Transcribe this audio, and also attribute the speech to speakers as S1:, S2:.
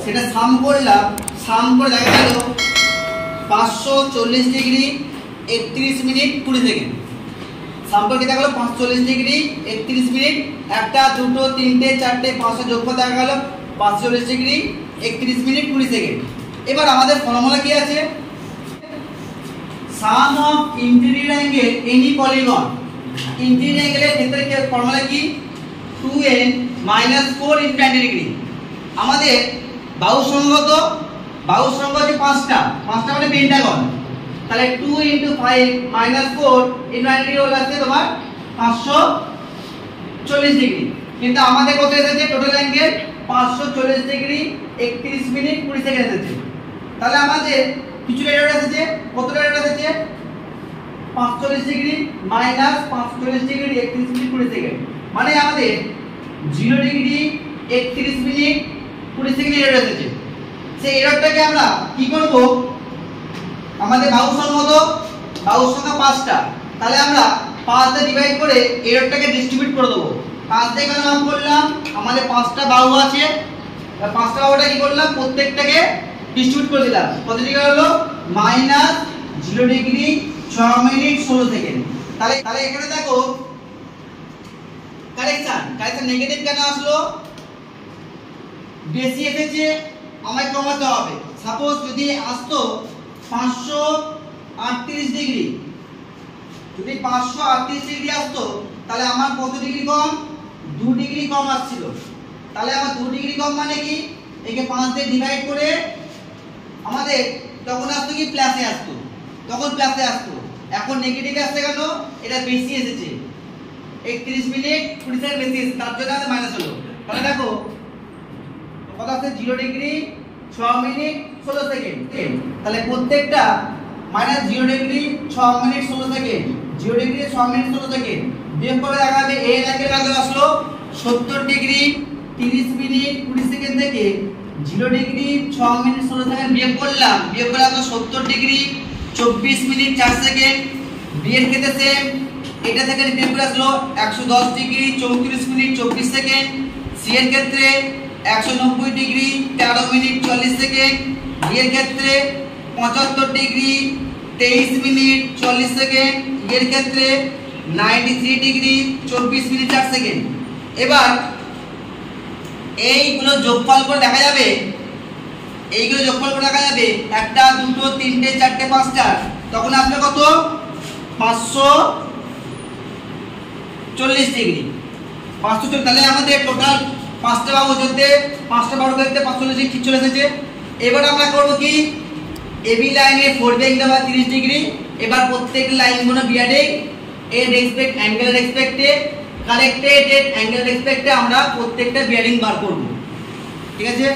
S1: সেটা সাম করলাম, সাম করে দেখা গেল 540 ডিগ্রি 31 মিনিট 20 সেকেন্ড। সাম করে দেখা গেল 540 ডিগ্রি 31 মিনিট, একটা দুটো তিনটে চারটে পাঁচটা যোগফল দেখা গেল 540 ডিগ্রি 31 মিনিট 20 সেকেন্ড। এবার আমাদের ফর্মুলা কি আছে? Sum of interior angle any polygon. Interior অ্যাঙ্গেলের ক্ষেত্রে কি ফর্মুলা কি? 2n - 4 * 90 degree. আমাদের বাহু সংখ্যা বাহুর সংখ্যা হচ্ছে পাঁচটা মানে পেন্টাগন। তাহলে 2 * 5 - 4 * 90 ডিগ্রি হলো আসছে তোমার 540 ডিগ্রি। কিন্তু আমাদের কত এসেছে total angle? 540 degree 31 minute 20 second এসেছে। তাহলে আমাদের কিছুটা এরর এসেছে। কতটা এরর এসেছে? 540 ডিগ্রি - 540 ডিগ্রি 31 মিনিট 20 সেকেন্ড, মানে আমাদের 0 ডিগ্রি 31 মিনিট 20 সেকেন্ড এরর এসেছে। সেই এররটাকে আমরা কি করব? আমাদের বাহু সংখ্যা পাঁচটা, তাহলে আমরা 5 দিয়ে ডিভাইড করে এররটাকে ডিস্ট্রিবিউট করে দেব। 5 দিয়ে কেন ভাগ করলাম? আমাদের পাঁচটা বাহু আছে, পাঁচটা বাহুটা কি করলাম? প্রত্যেকটাকে ডিস্ট্রিবিউট করে দিলাম। কত ডিগ্রি হলো? -0 ডিগ্রি 6 মিনিট 16 সেকেন্ড। তাহলে এখানে দেখো কারেকশন নেগেটিভ কেন আসলো? বেশি এসেছে, আমায় কমাতে হবে। সাপোজ যদি আসতো 538 ডিগ্রি, যদি 538 ডিগ্রি আসতো, তাহলে আমার কত ডিগ্রি কম? 2 ডিগ্রি কম আসছিল। তাহলে আমার 2 ডিগ্রি কম মানে কি? একে 5 দিয়ে ডিভাইড করে আমাদের তখন আসতো কি প্লাসে আসতো, এখন নেগেটিভে আসছে কেন? এটা বেশি এসেছে, 31 মিনিট 20 সেকেন্ড বেশি এসেছে, তার জন্য আমাদের মাইনাস হলো। তাহলে দেখো কত আছে? 0 ডিগ্রি 6 মিনিট 16 সেকেন্ড। তাহলে প্রত্যেকটা -0 degree 6 minute 16 second, 0 degree 6 minute 16 second বিয়োগ করে দেখা যাবে এর অ্যাঙ্গেল কত আসলো? 70 ডিগ্রি 30 মিনিট 20 সেকেন্ড থেকে 0 ডিগ্রি 6 মিনিট 16 সেকেন্ড বিয়োগ করলাম, বিয়োগ করে আসলো 70 ডিগ্রি 24 মিনিট 4 সেকেন্ড। বিয়ের ক্ষেত্রে সেম, এটা থেকে বিয়োগ করে আসলো 110 ডিগ্রি 34 মিনিট 24 সেকেন্ড। সি এর ক্ষেত্রে 190 ডিগ্রি 13 মিনিট 40 সেকেন্ড। ডি এর ক্ষেত্রে 75 ডিগ্রি 23 মিনিট 40 সেকেন্ড। ই এর ক্ষেত্রে 93 ডিগ্রি 24 মিনিট 4 সেকেন্ড। এবার এইগুলো যোগফল করে দেখা যাবে, একটা দুটো তিনটে চারটে পাঁচটা, তখন আসবে কত? 540 ডিগ্রি 540। তাহলে আমাদের টোটাল পাঁচটা বাহু হতে 5টা বাহু করতে 540 ডিগ্রি ঠিক চলে এসেছে। এবার আমরা করব কি? এবি লাইনে 4 দিয়ে দেব 30 ডিগ্রি। এবার প্রত্যেক লাইনগুলো বিয়ারে এর রেসপেক্ট অ্যাঙ্গেলের রেসপেক্টে কারেক্টেড অ্যাঙ্গেল রেসপেক্টে আমরা প্রত্যেকটা বিয়ারিং বার করব। ঠিক আছে?